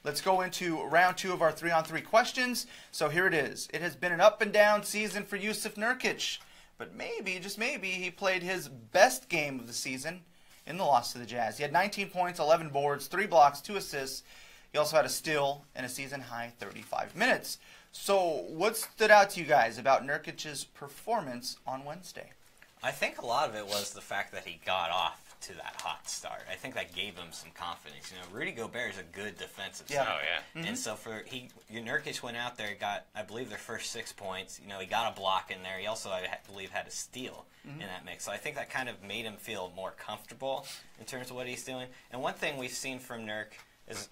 Let's go into round 2 of our 3-on-3 questions. So here it is. It has been an up and down season for Jusuf Nurkic, but maybe, just maybe, he played his best game of the season in the loss to the Jazz. He had 19 points, 11 boards, 3 blocks, 2 assists. He also had a steal and a season-high 35 minutes. So what stood out to you guys about Nurkic's performance on Wednesday? I think a lot of it was the fact that he got off to that hot start. I think that gave him some confidence. You know, Rudy Gobert is a good defensive center. Oh, yeah. And so Nurkic went out there, got, I believe, their first 6 points. You know, he got a block in there. He also, I believe, had a steal in that mix. So I think that kind of made him feel more comfortable in terms of what he's doing. And one thing we've seen from Nurk is,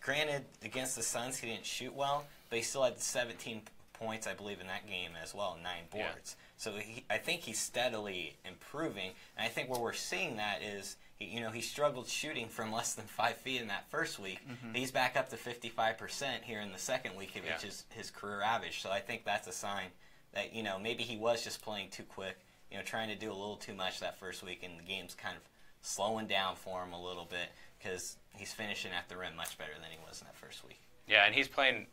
granted, against the Suns, he didn't shoot well, but he still had 17 points, I believe, in that game as well, 9 boards. Yeah. So I think he's steadily improving, and I think where we're seeing that is, he struggled shooting from less than 5 feet in that first week. He's back up to 55% here in the second week, which is his career average. So I think that's a sign that, maybe he was just playing too quick, trying to do a little too much that first week, and the game's kind of slowing down for him a little bit because he's finishing at the rim much better than he was in that first week. Yeah, and he's playing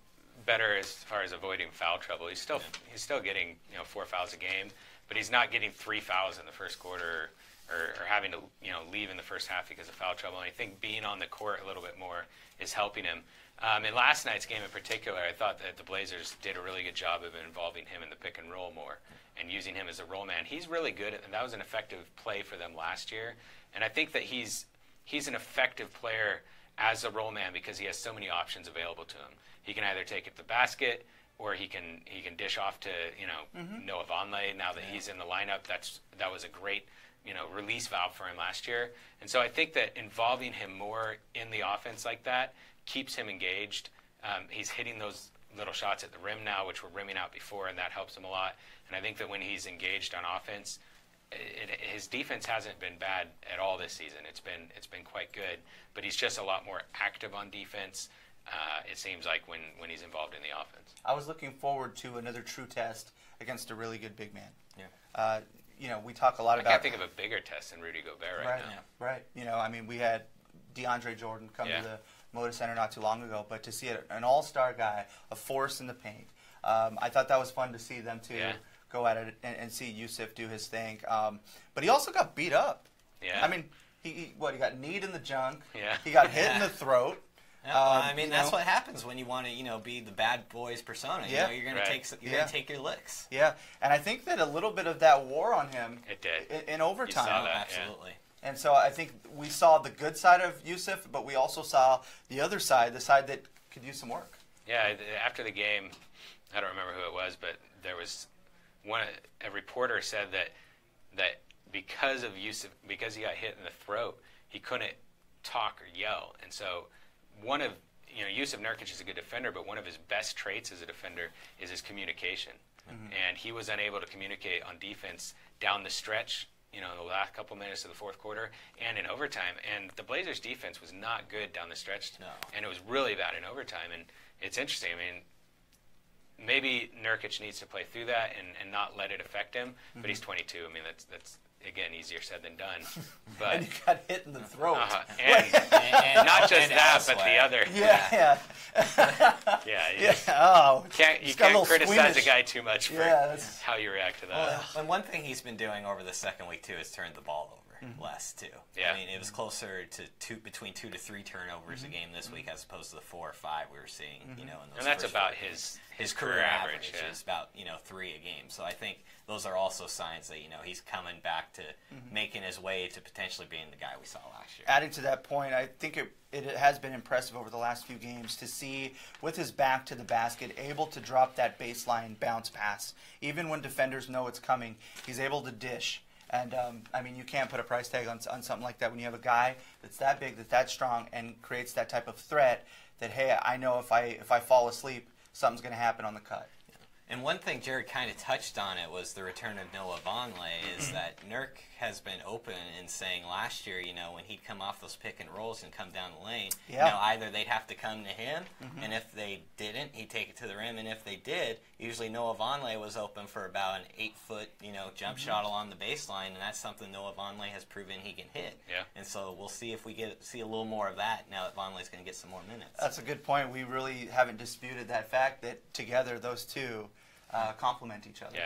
better as far as avoiding foul trouble. He's still getting 4 fouls a game, but he's not getting 3 fouls in the first quarter or having to leave in the first half because of foul trouble. And I think being on the court a little bit more is helping him. In last night's game in particular, I thought that the Blazers did a really good job of involving him in the pick and roll more and using him as a roll man. He's really good, and that was an effective play for them last year. And I think that he's an effective player as a roll man because he has so many options available to him. He can either take it to the basket or he can dish off to Noah Vonleh. Now that he's in the lineup, that was a great release valve for him last year. And so I think that involving him more in the offense like that keeps him engaged. He's hitting those little shots at the rim now, which were rimming out before, and that helps him a lot. And I think that when he's engaged on offense, his defense hasn't been bad at all this season. It's been quite good, but he's just a lot more active on defense. It seems like when he's involved in the offense. I was looking forward to another true test against a really good big man. Yeah. We talk a lot about. I can't think of a bigger test than Rudy Gobert right now. Yeah. Right. We had DeAndre Jordan come to the Moda Center not too long ago, but to see an all-star guy, a force in the paint, I thought that was fun to see them too. Yeah. Go at it and see Jusuf do his thing. But he also got beat up. Yeah. I mean, he got kneed in the junk. Yeah. He got hit in the throat. That's what happens when you want to, be the bad boys persona. You're going to take your licks. Yeah, and I think that a little bit of that wore on him. It did in overtime. You saw that, absolutely. And so I think we saw the good side of Jusuf, but we also saw the other side, the side that could use some work. Yeah. After the game, I don't remember who it was, but there was a reporter said that because of Jusuf, because he got hit in the throat, he couldn't talk or yell, and so. One of, Jusuf Nurkic is a good defender, but one of his best traits as a defender is his communication. And he was unable to communicate on defense down the stretch, in the last couple minutes of the fourth quarter and in overtime. And the Blazers' defense was not good down the stretch. No. And it was really bad in overtime. And it's interesting. I mean, maybe Nurkic needs to play through that and not let it affect him. But he's 22. I mean, that's again, easier said than done. But and you got hit in the throat. And not just that, but the other. Yeah. Oh, you can't criticize a guy too much for how you react to that. Well, and one thing he's been doing over the second week too is turn the ball over less too. Yeah. I mean, it was closer to between 2 to 3 turnovers a game this week as opposed to the 4 or 5 we were seeing. In those and that's about his career average. Is about 3 a game. So I think those are also signs that he's coming back to making his way to potentially being the guy we saw last year. Adding to that point, I think it has been impressive over the last few games to see, with his back to the basket, able to drop that baseline bounce pass. Even when defenders know it's coming, he's able to dish. And, you can't put a price tag on something like that when you have a guy that's that big, that's that strong, and creates that type of threat that, hey, I know if I fall asleep, something's going to happen on the cut. And one thing Jared kind of touched on it was the return of Noah Vonleh, is that Nurk has been open in saying last year, when he'd come off those pick and rolls and come down the lane, either they'd have to come to him, and if they didn't, he'd take it to the rim, and if they did, usually Noah Vonleh was open for about an 8-foot, jump shot along the baseline, and that's something Noah Vonleh has proven he can hit. Yeah. And so we'll see if we see a little more of that now that Vonleh's going to get some more minutes. That's a good point. We really haven't disputed that fact that together those two complement each other. Yeah.